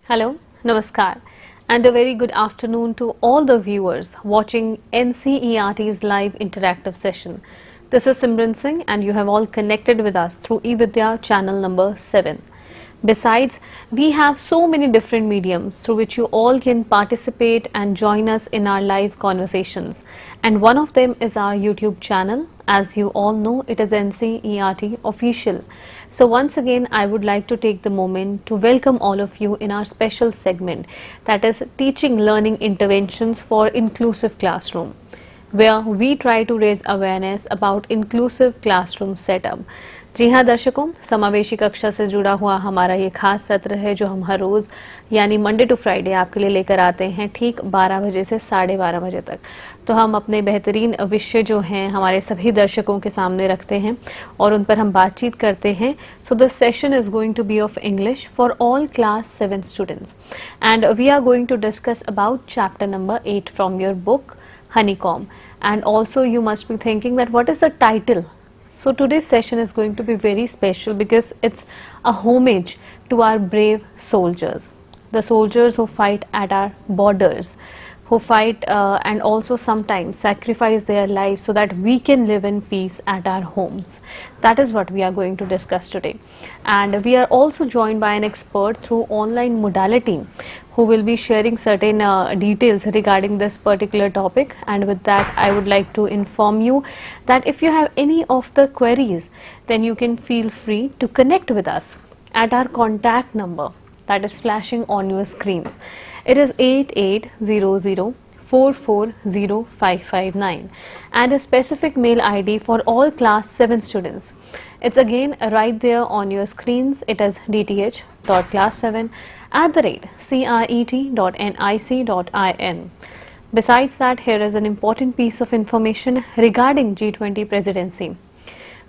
Hello, Namaskar, and a very good afternoon to all the viewers watching NCERT's live interactive session. This is Simran Singh, and you have all connected with us through eVidya channel number 7. Besides, we have so many different mediums through which you all can participate and join us in our live conversations. And one of them is our YouTube channel. As you all know, it is NCERT Official. So once again, I would like to take the moment to welcome all of you in our special segment, that is Teaching Learning Interventions for Inclusive Classroom, where we try to raise awareness about inclusive classroom setup. जी हाँ दर्शकों, समावेशी कक्षा से जुड़ा हुआ हमारा ये खास सत्र है जो हम हर रोज़ यानी मंडे टू फ्राइडे आपके लिए लेकर आते हैं ठीक 12 बजे से 12:30 बजे तक। तो हम अपने बेहतरीन विषय जो हैं हमारे सभी दर्शकों के सामने रखते हैं और उन पर हम बातचीत करते हैं। So this session is going to be of English for all class 7 students and we are going to discuss about chapter number 8 from your book Honeycomb. And also you must be thinking that what is the title? So today's session is going to be very special because it's a homage to our brave soldiers, the soldiers who fight at our borders, who fight and also sometimes sacrifice their lives so that we can live in peace at our homes. That is what we are going to discuss today. And we are also joined by an expert through online modality who will be sharing certain details regarding this particular topic. And with that, I would like to inform you that if you have any of the queries, then you can feel free to connect with us at our contact number that is flashing on your screens. It is 8800440559 and a specific mail ID for all class 7 students. It's again right there on your screens. It is dth.class7@cret.nic.in. Besides that, here is an important piece of information regarding G20 presidency.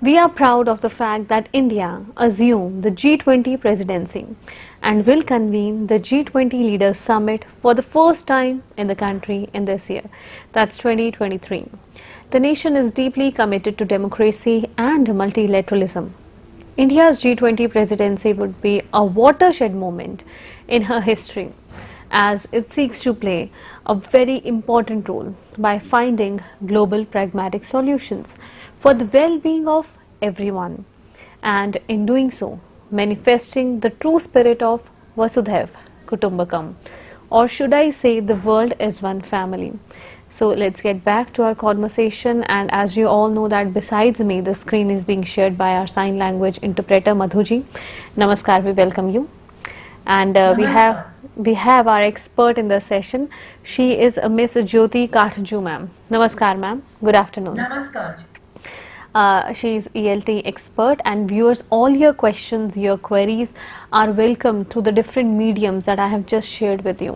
We are proud of the fact that India assumed the G20 presidency and will convene the G20 Leaders Summit for the first time in the country in this year. That's 2023. The nation is deeply committed to democracy and multilateralism. India's G20 presidency would be a watershed moment in her history, as it seeks to play a very important role by finding global pragmatic solutions for the well-being of everyone, and in doing so, manifesting the true spirit of Vasudhaiv Kutumbakam, or should I say the world is one family. So let's get back to our conversation, and as you all know that besides me, the screen is being shared by our sign language interpreter Madhuji. Namaskar, we welcome you. And we have our expert in the session. She is Miss Jyoti Kathju ma'am. Namaskar ma'am. Good afternoon. Namaskar. She is ELT expert, and viewers, all your questions, your queries are welcome through the different mediums that I have just shared with you.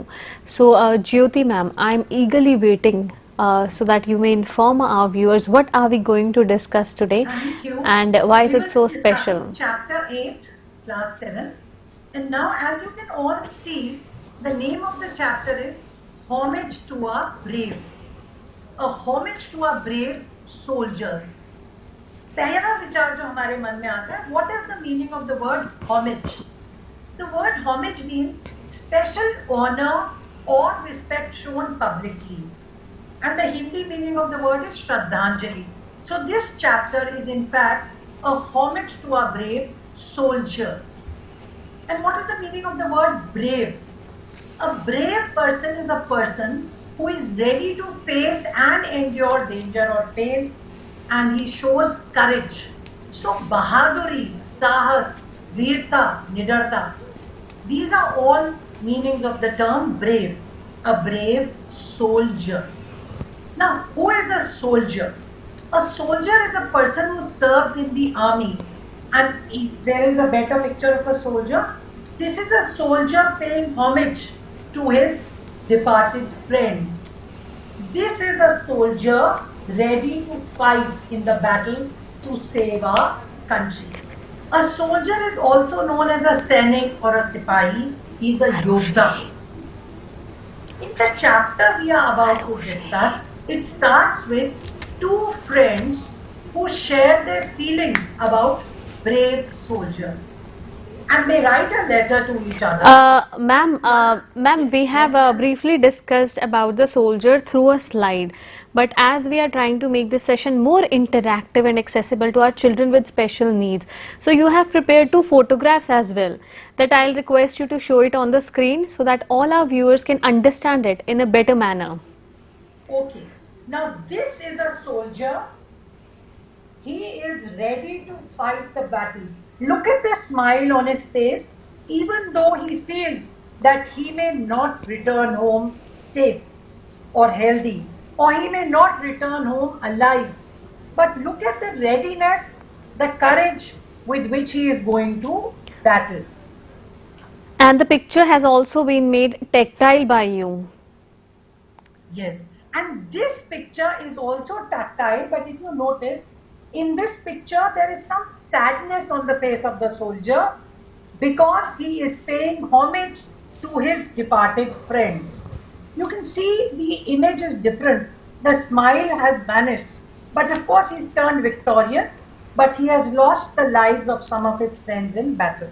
So Jyoti ma'am, I am eagerly waiting so that you may inform our viewers what are we going to discuss today. Thank you. And why is it so special? Chapter 8, class 7. And now, as you can all see, the name of the chapter is Homage to our Brave. A homage to our brave soldiers. पहला विचार जो हमारे मन में आता है, what is the meaning of the word homage? The word homage means special honor or respect shown publicly. And the Hindi meaning of the word is Shraddhanjali. So this chapter is in fact a homage to our brave soldiers. And what is the meaning of the word brave? A brave person is a person who is ready to face and endure danger or pain, and he shows courage. So Bahaduri, Sahas, Veerta, Nidarta, these are all meanings of the term brave, a brave soldier. Now, who is a soldier? A soldier is a person who serves in the army. And if there is a better picture of a soldier, this is a soldier paying homage to his departed friends. This is a soldier ready to fight in the battle to save our country. A soldier is also known as a Sainik or a Sipahi. He is a Yodha. In the chapter we are about to discuss, it starts with two friends who share their feelings about brave soldiers. and they write a letter to each other. Ma'am, we have briefly discussed about the soldier through a slide. But as we are trying to make this session more interactive and accessible to our children with special needs, so you have prepared two photographs as well that I'll request you to show it on the screen so that all our viewers can understand it in a better manner. Okay. Now this is a soldier. He is ready to fight the battle. Look at the smile on his face, even though he feels that he may not return home safe or healthy, or he may not return home alive. But look at the readiness, the courage with which he is going to battle. And the picture has also been made tactile by you. Yes, and this picture is also tactile, but if you notice, in this picture there is some sadness on the face of the soldier because he is paying homage to his departed friends. You can see the image is different. The smile has vanished, but of course he's turned victorious, but he has lost the lives of some of his friends in battle.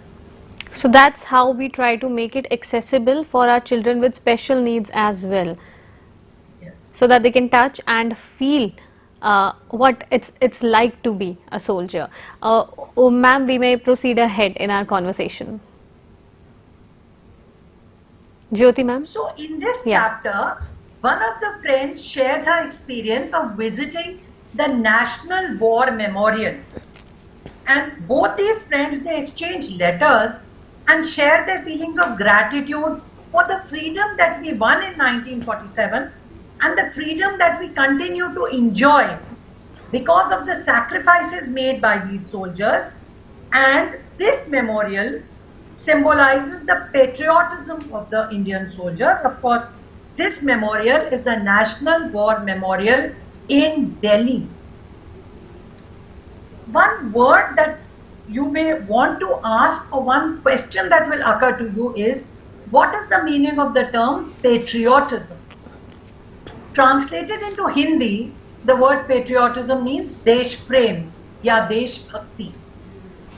So that's how we try to make it accessible for our children with special needs as well. Yes. So that they can touch and feel what it's like to be a soldier. Oh, ma'am, we may proceed ahead in our conversation. Jyoti ma'am? So in this Yeah. chapter, one of the friends shares her experience of visiting the National War Memorial. And both these friends, they exchange letters and share their feelings of gratitude for the freedom that we won in 1947 and the freedom that we continue to enjoy because of the sacrifices made by these soldiers. And this memorial symbolizes the patriotism of the Indian soldiers. Of course, this memorial is the National War Memorial in Delhi. One word that you may want to ask, or one question that will occur to you is, what is the meaning of the term patriotism? Translated into Hindi, the word patriotism means Desh Prem ya Desh Bhakti.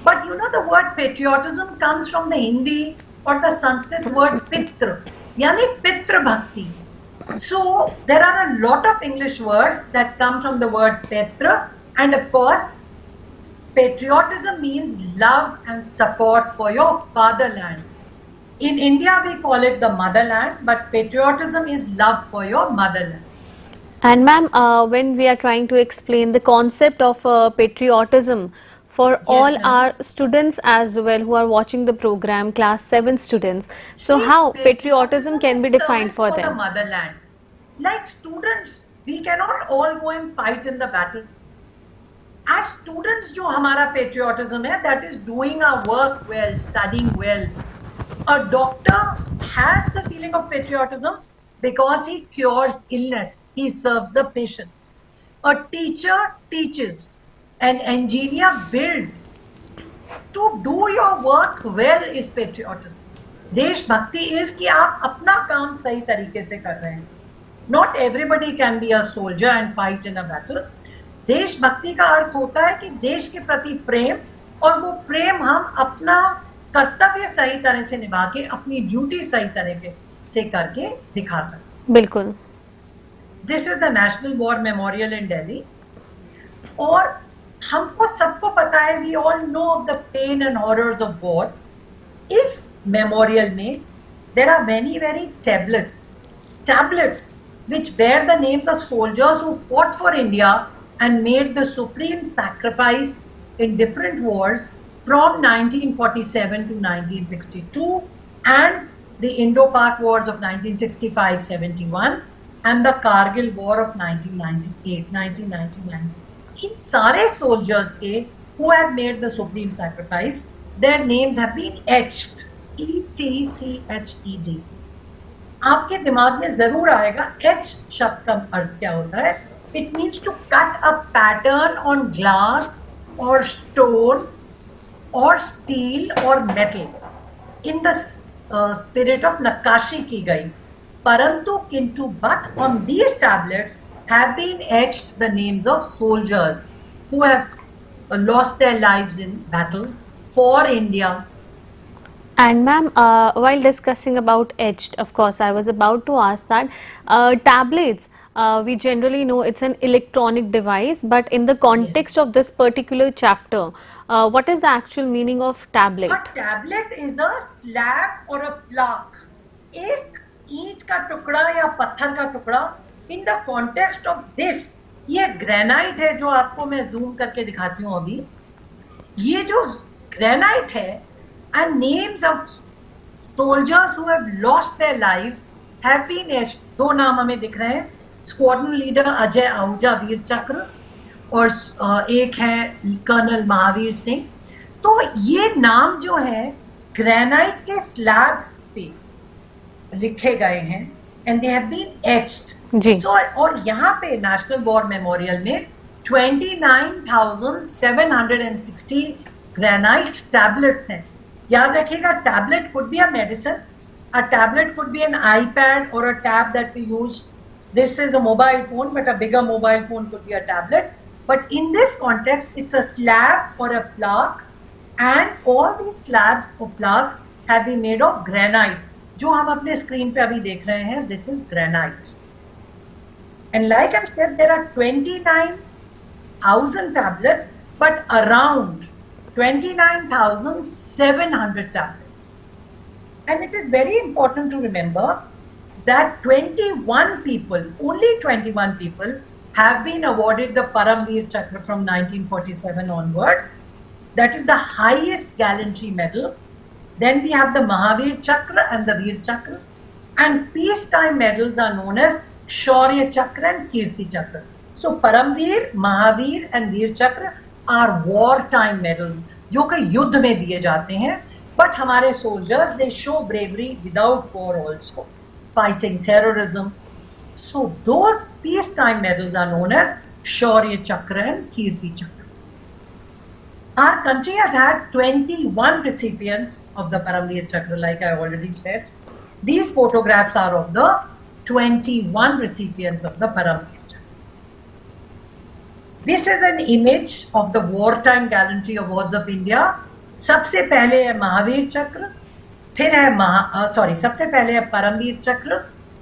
But you know, the word patriotism comes from the Hindi or the Sanskrit word Pitra, yani Pitra Bhakti. So there are a lot of English words that come from the word Petra, and of course, patriotism means love and support for your fatherland. In India, we call it the motherland, but patriotism is love for your motherland. And ma'am, when we are trying to explain the concept of patriotism for all ma'am. our students as well who are watching the program, class 7 students, so See, how patriotism can be is defined service for the them? motherland. Like students, we cannot all go and fight in the battle. As students, जो हमारा patriotism है, that is doing our work well, studying well. A doctor has the feeling of patriotism because he cures illness, he serves the patients. A teacher teaches, an engineer builds. To do your work well is patriotism. देश भक्ति is कि आप अपना काम सही तरीके से कर रहे हैं. Not everybody can be a soldier and fight in a battle. देश भक्ति का अर्थ होता है कि देश के प्रति प्रेम, और वो प्रेम हम अपना कर्तव्य सही तरह से निभा के, अपनी ड्यूटी सही तरह से करके दिखा सकते. बिल्कुल. This is the National War Memorial in Delhi. और हमको सबको पता है, we all know of the pain and horrors of war. इस memorial में there are many tablets which bear the names of soldiers who fought for India and made the supreme sacrifice in different wars from 1947 to 1962 and the Indo-Pak wars of 1965-71 and the Kargil war of 1999. In सारे soldiers के who have made the supreme sacrifice, their names have been etched. ETCHED. आपके दिमाग में जरूर आएगा etch शब्द का अर्थ क्या होता है. It means to cut a pattern on glass or stone or steel or metal in the spirit of नक्काशी की गई. परंतु किंतु but on these tablets have been etched the names of soldiers who have lost their lives in battles for India. And ma'am, while discussing about etched, of course, I was about to ask that tablets, we generally know it's an electronic device, but in the context of this particular chapter, what is the actual meaning of tablet? A tablet is a slab or a plaque. एक ईंट का टुकड़ा या पत्थर का टुकड़ा. In the context of this, ये granite है जो आपको मैं जूम करके दिखाती हूँ अभी. ये जो ग्रेनाइट है, and names of soldiers who have lost their lives have been etched. दो नाम हमें दिख रहे हैं. स्क्वाड्रन लीडर अजय आहूजा वीर चक्र और एक है कर्नल महावीर सिंह. तो ये नाम जो है ग्रेनाइट के स्लैब्स पे लिखे गए हैं and they have been etched. So और यहाँ पे नेशनल वॉर मेमोरियल में 29,760 ग्रेनाइट टैबलेट्स हैं. याद रखिएगा, tablet could be a medicine, a tablet could be an iPad और a tab that we use. This is a mobile phone, but a bigger mobile phone could be a tablet. But in this context, it's a slab or a plaque, and all these slabs or plaques have been made of granite. जो हम अपने screen पे अभी देख रहे हैं, this is granite. And like I said, there are 29,000 tablets, but around 29,700 tablets. And it is very important to remember that 21 people, only 21 people have been awarded the Paramveer Chakra from 1947 onwards. That is the highest gallantry medal. Then we have the Mahavir Chakra and the Veer Chakra. And peacetime medals are known as Shaurya Chakra and Kirti Chakra. So Paramveer, Mahavir and Veer Chakra are wartime medals, जो कि युद्ध में दिए जाते हैं. But हमारे soldiers, they show bravery without war also, fighting terrorism. So those peacetime medals are known as Shaurya Chakra and Kirti Chakra. Our country has had 21 recipients of the Paramveer Chakra, like I already said. These photographs are of the 21 recipients of the Paramveer Chakra. This is an image of the wartime gallantry awards of India. सबसे पहले है महावीर चक्र, फिर है सबसे पहले है परमवीर चक्र,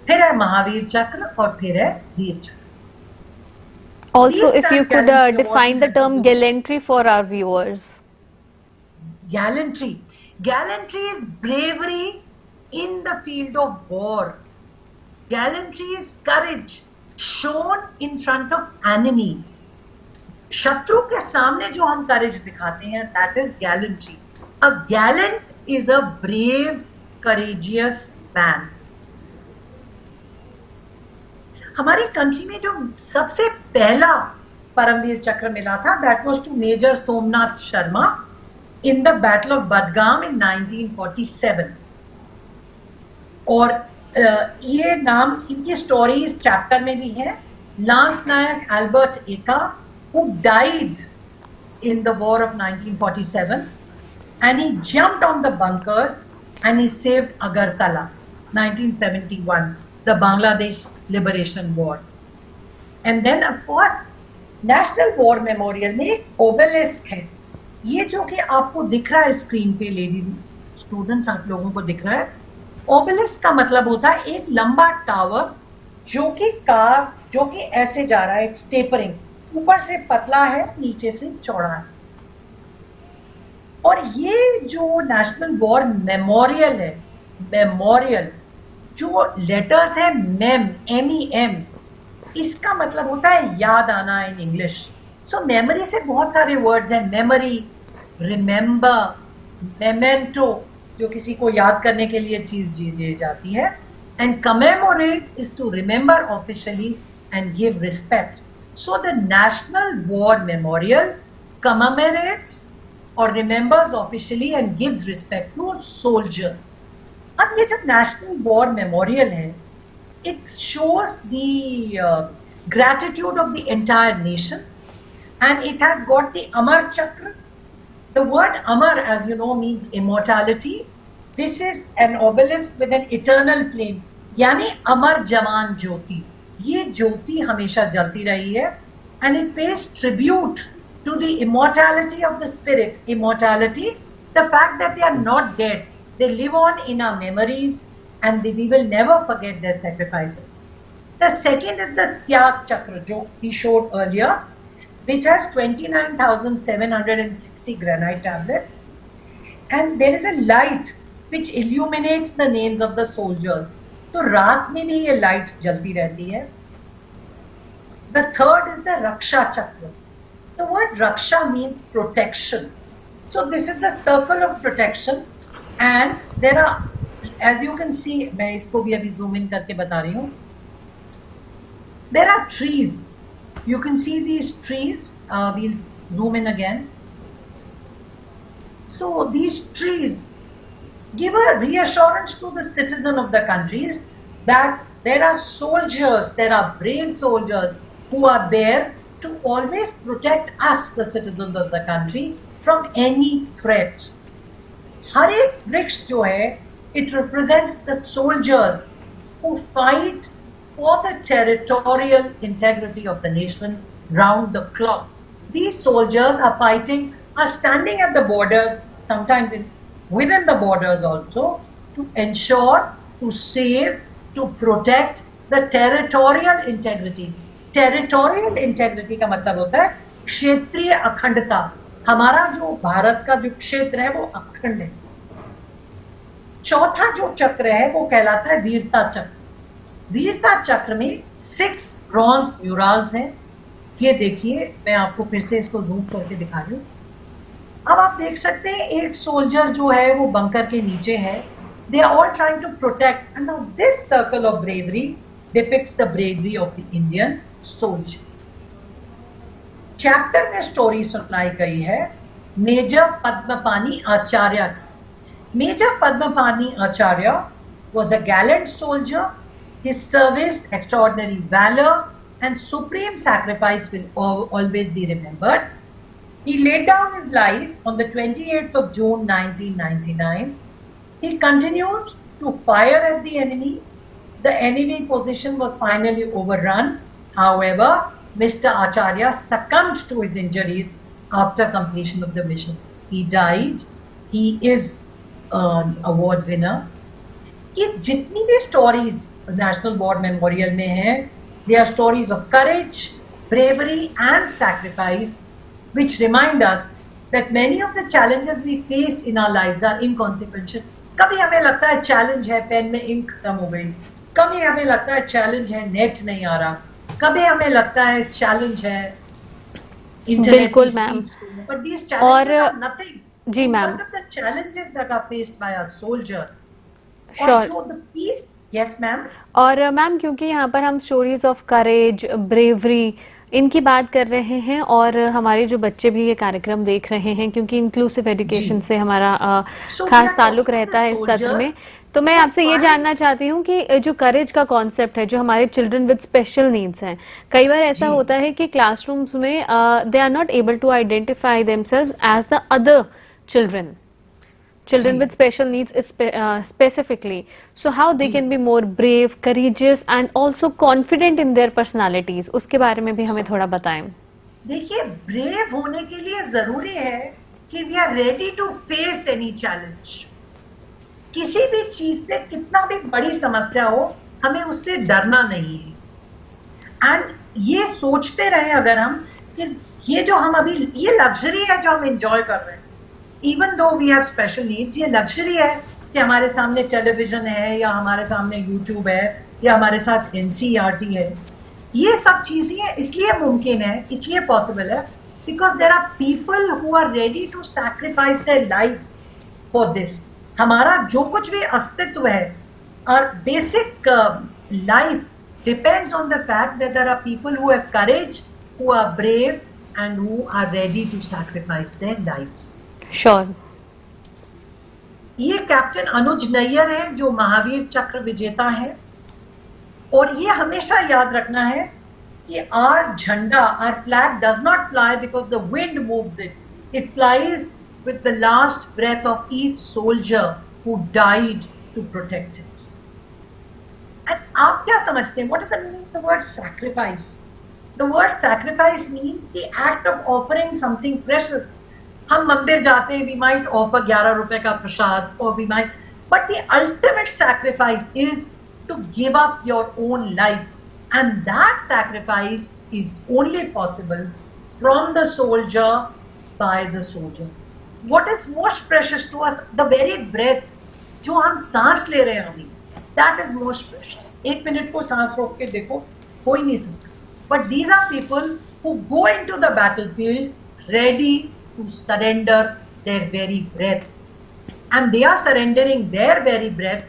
फिर है महावीर चक्र और फिर है वीर चक्र. Also, if you could define the term gallantry for our viewers. Gallantry is bravery in the field of war. Gallantry is courage shown in front of enemy. शत्रु के सामने जो हम करेज दिखाते हैं, that is gallantry. A gallant is a brave, courageous man. हमारी country में जो सबसे पहला परमवीर चक्र मिला था, that was to Major Somnath Sharma in the Battle of Budgam in 1947. और ये नाम, इनकी स्टोरी इस चैप्टर में भी है. लांस नायक एल्बर्ट एका, who died in the war of 1947, and he jumped on the bunkers and he saved Agartala, 1971, the Bangladesh Liberation War. And then of course National War Memorial में एक obelisk है. ये जो कि आपको दिख रहा है स्क्रीन पे, लेडीज स्टूडेंट्स आप लोगों को दिख रहा है. obelisk का मतलब होता है एक लंबा टावर जो कि ऐसे जा रहा है, इट्स टेपरिंग, ऊपर से पतला है, नीचे से चौड़ा है. और ये जो नेशनल वॉर मेमोरियल है, मेमोरियल जो लेटर्स है MEM, MEM, इसका मतलब होता है याद आना इन इंग्लिश. सो मेमोरी से बहुत सारे वर्ड्स हैं. मेमोरी, रिमेंबर, मेमेंटो, जो किसी को याद करने के लिए चीज दी जाती है. And commemorate is to remember officially and give respect. So the National War Memorial commemorates or remembers officially and gives respect to soldiers. अब ये जो National War Memorial है, it shows the gratitude of the entire nation, and it has got the Amar Chakra. The word Amar, as you know, means immortality. This is an obelisk with an eternal flame, यानी अमर जवान ज्योति. ये ज्योति हमेशा जलती रही है. And it pays tribute to the immortality of the spirit. Immortality, the fact that they are not dead. They live on in our memories, and we will never forget their sacrifices. The second is the Tyag Chakra, जो he showed earlier, which has 29,760 granite tablets, and there is a light which illuminates the names of the soldiers. तो रात में भी ये light जलती रहती है. The third is the Raksha Chakra. The word Raksha means protection. So this is the circle of protection, and there are, as you can see, मैं इसको भी अभी zoom in करके बता रही हूँ. There are trees. You can see these trees. We'll zoom in again. So these trees give a reassurance to the citizen of the countries that there are soldiers, there are brave soldiers who are there to always protect us, the citizens of the country, from any threat. हर एक वृक्ष जो है, it represents the soldiers who fight for the territorial integrity of the nation round the clock. These soldiers are fighting, are standing at the borders, sometimes within the borders also, to ensure, to save, to protect the territorial integrity. Territorial integrity का मतलब होता है क्षेत्रीय अखंडता. हमारा जो भारत का जो क्षेत्र है वो अखंड है. चौथा जो चक्र है वो कहलाता है वीरता चक्र. वीरता चक्र में 6 ब्रॉन्ज म्यूरल्स हैं. ये देखिए, मैं आपको फिर से इसको जूम करके दिखा रही हूँ. अब आप देख सकते हैं एक सोल्जर जो है वो बंकर के नीचे है. They are all trying to protect, and now this circle of bravery depicts the bravery of the Indian soldier. Chapter में स्टोरी सुनाई गई है मेजर पद्मपानी आचार्य की. Major Padmapani Acharya was a gallant soldier. His service, extraordinary valor, and supreme sacrifice will always be remembered. He laid down his life on the 28th of June 1999. He continued to fire at the enemy. The enemy position was finally overrun. However, Mr. Acharya succumbed to his injuries after completion of the mission. He died. He is an award winner. ये जितनी भी stories National War Memorial में हैं, they are stories of courage, bravery and sacrifice, which remind us that many of the challenges we face in our lives are inconsequential. कभी हमें लगता है challenge है पेन में इंक खत्म हो गई, कभी हमें लगता है challenge है नेट नहीं आ रहा, कभी हमें लगता है challenge है इंटरनेट. बिल्कुल ma'am. But these challenges are nothing. जी ma'am. The challenges that are faced by our soldiers. Sure. Show the peace. Yes, ma'am. और मैम क्योंकि यहाँ पर हम स्टोरीज ऑफ करेज, ब्रेवरी इनकी बात कर रहे हैं और हमारे जो बच्चे भी ये कार्यक्रम देख रहे हैं, क्योंकि इंक्लूसिव एजुकेशन से हमारा खास ताल्लुक रहता है इस सत्र में, तो मैं आपसे ये जानना चाहती हूँ कि जो करेज का कॉन्सेप्ट है, जो हमारे चिल्ड्रन विद स्पेशल नीड्स हैं, कई बार ऐसा होता है कि क्लासरूम्स में they are not able to identify themselves as the other children with special needs specifically. So how they can be more brave, courageous and also confident in their personalities, उसके बारे में भी हमें थोड़ा बताएं. देखिए, brave होने के लिए जरूरी है कि we are ready to face any challenge. किसी भी चीज से कितना भी बड़ी समस्या हो, हमें उससे डरना नहीं है. And ये सोचते रहे अगर हम कि ये जो हम अभी, ये लग्जरी है जो हम एंजॉय कर रहे हैं. Even though we have special needs, ये लग्जरी है कि हमारे सामने टेलीविजन है या हमारे सामने यूट्यूब है या हमारे साथ NCERT है. ये सब चीजें इसलिए मुमकिन है, इसलिए पॉसिबल है, because there are people who are ready to sacrifice their lives for this. हमारा जो कुछ भी अस्तित्व है, our basic life depends on the fact that there are people who have courage, who are brave and who are ready to sacrifice their lives. Sure. ये captain अनुज नैयर है जो महावीर चक्र विजेता है, और ये हमेशा याद रखना है कि our झंडा, our flag does not fly because the wind moves it. It flies with the last breath of each soldier who died to protect it. And आप क्या समझते हैं? What is the meaning of the word sacrifice? The word sacrifice means the act of offering something precious. हम मंदिर जाते हैं, we might offer 11 रुपए का प्रसाद, or we might, But the ultimate sacrifice is to give up your own life. And that sacrifice is only possible from the soldier, by the soldier. What is most precious to us? The very breath, जो हम सांस ले रहे हैं अभी, that is most precious. एक minute को सांस रोक के देखो, हो ही नहीं सकता. But these are people who go into the battlefield ready to surrender their very breath. And they are surrendering their very breath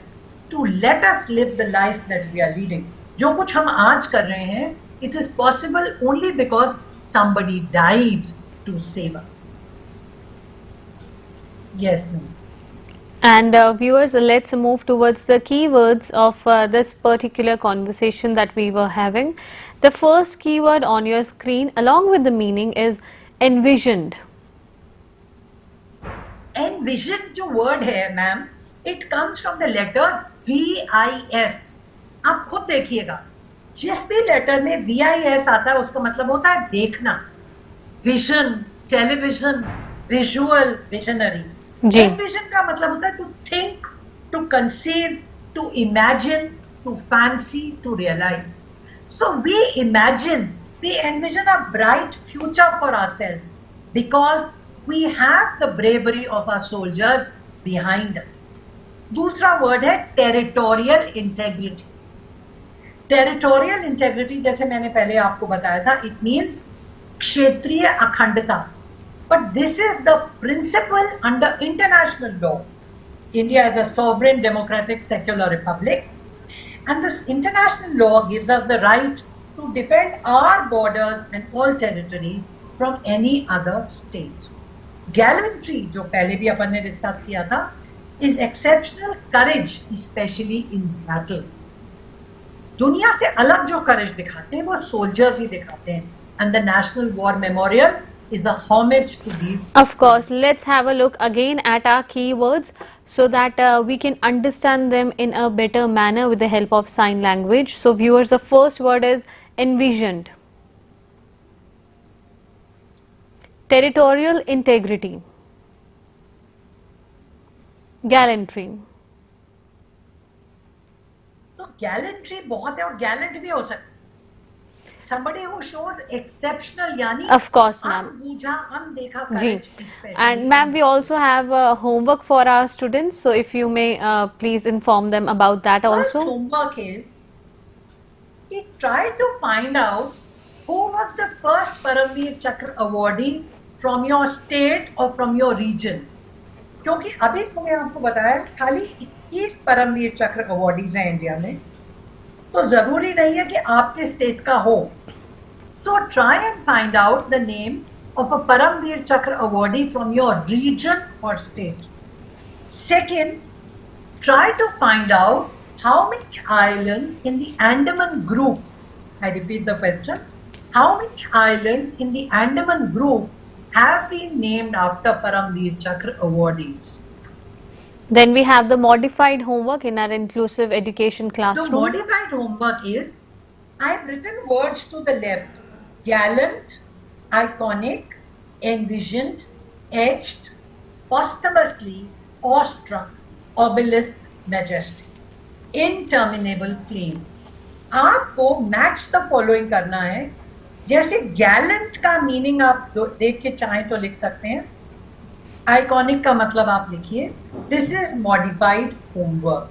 to let us live the life that we are leading. जो कुछ हम आज कर रहे हैं, it is possible only because somebody died to save us. Yes, ma'am. And viewers, let's move towards the keywords of this particular conversation that we were having. The first keyword on your screen along with the meaning is envisioned. Envision जो word है ma'am, it comes from the letters VIS. आप खुद देखिएगा, जिस भी letter में VIS आता है उसका मतलब होता है देखना. Vision, television, visual, visionary. Envision का मतलब होता है to think, to conceive, to imagine, to fancy, to realize. So we imagine, we envision a bright future for ourselves because we have the bravery of our soldiers behind us. दूसरा word है territorial integrity. Territorial integrity जैसे मैंने पहले आपको बताया था, it means क्षेत्रीय अखंडता. But this is the principle under international law. India is a sovereign, democratic, secular republic. And this international law gives us the right to defend our borders and all territory from any other state. Gallantry, जो पहले भी अपन ने discuss किया था, is exceptional courage, especially in battle. दुनिया से अलग जो courage दिखाते हैं, वो soldiers ही दिखाते हैं. And the National War Memorial is a homage to these. Of course, let's have a look again at our keywords so that we can understand them in a better manner with the help of sign language. So viewers, the first word is envisioned. Territorial integrity. Gallantry. तो gallantry बहुत है और gallant भी हो सकता है. Somebody who shows exceptional, यानी of course, ma'am. अनबूझा, अनदेखा courage. And ma'am, we also have homework for our students. So if you may please inform them about that also. First homework is, try to find out who was the first Paramveer Chakra awardee from your state or from your region. क्योंकि अभी मैंने आपको बताया खाली 21 परमवीर चक्र awardees हैं India में, तो जरूरी नहीं है कि आपके स्टेट का हो. So try and find out the name of a Paramveer Chakra awardee from your region or state. Second, try to find out how many islands in the Andaman group, I repeat the question, how many islands in the Andaman group have been named after Paramveer Chakra awardees. Then we have the modified homework in our inclusive education classroom. The modified homework is, I have written words to the left: gallant, iconic, envisioned, etched, posthumously, awestruck, obelisk, majestic, interminable flame. आपको match the following करना है. जैसे Gallant का meaning आप देख के चाहें तो लिख सकते हैं. आइकॉनिक का मतलब आप लिखिए. This is modified homework.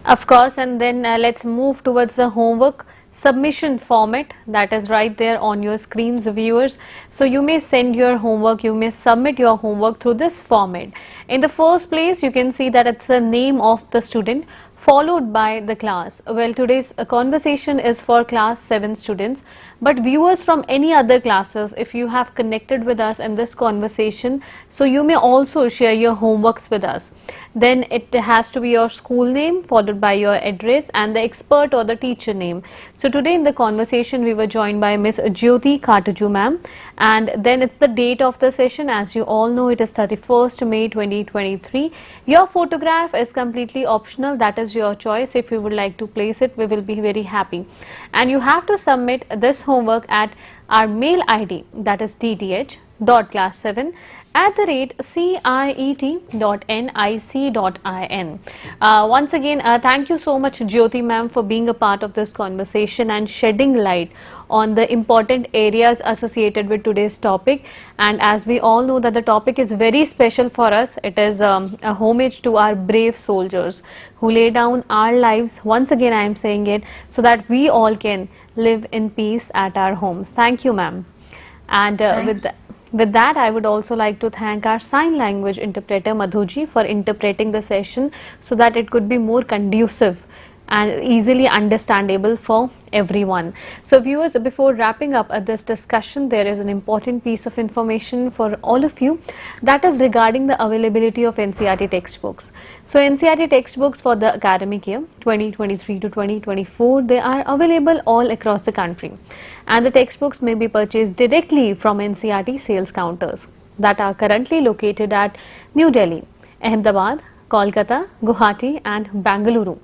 Of course, and then let's move towards the homework submission format that is right there on your screens, viewers. So you may send your homework, you may submit your homework through this format. In the first place, you can see that it's the name of the student followed by the class. Well, today's conversation is for class 7 students, but viewers from any other classes, if you have connected with us in this conversation, so you may also share your homeworks with us. Then it has to be your school name followed by your address and the expert or the teacher name. So today in the conversation we were joined by Miss Jyoti Khataju ma'am, and then it's the date of the session. As you all know, it is 31st May 2023. Your photograph is completely optional, that is your choice. If you would like to place it, we will be very happy. And you have to submit this homework at our mail ID, that is DTH.class7 ciet.nic.in. Once again, thank you so much, Jyoti ma'am, for being a part of this conversation and shedding light on the important areas associated with today's topic. And as we all know that the topic is very special for us, it is a homage to our brave soldiers who lay down our lives, once again I am saying it, so that we all can live in peace at our homes. Thank you, ma'am. And with that, I would also like to thank our sign language interpreter Madhuji for interpreting the session so that it could be more conducive and easily understandable for everyone. So viewers, before wrapping up this discussion, there is an important piece of information for all of you, that is regarding the availability of NCERT textbooks. So NCERT textbooks for the academic year 2023 to 2024, they are available all across the country, and the textbooks may be purchased directly from NCERT sales counters that are currently located at New Delhi, Ahmedabad, Kolkata, Guwahati and Bangalore.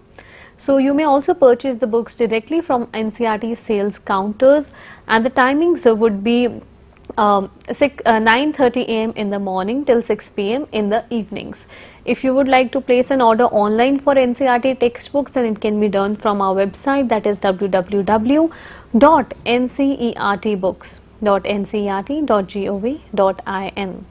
So you may also purchase the books directly from NCERT sales counters, and the timings would be 9:30 am in the morning till 6 pm in the evenings. If you would like to place an order online for NCERT textbooks, then it can be done from our website, that is www.ncertbooks.ncert.gov.in,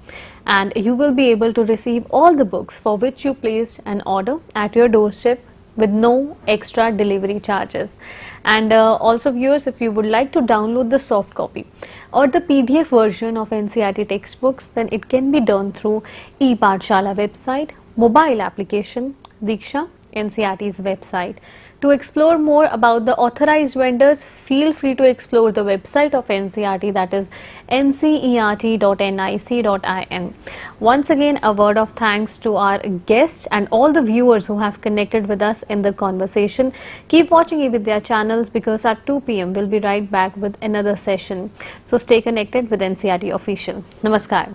and you will be able to receive all the books for which you placed an order at your doorstep with no extra delivery charges. And also viewers, if you would like to download the soft copy or the PDF version of NCERT textbooks, then it can be done through ePathshala website, mobile application, Diksha, NCERT's website. To explore more about the authorized vendors, feel free to explore the website of NCERT, that is ncert.nic.in. Once again, a word of thanks to our guests and all the viewers who have connected with us in the conversation. Keep watching eVidya channels, because at 2 pm we'll be right back with another session. So stay connected with NCERT Official. Namaskar.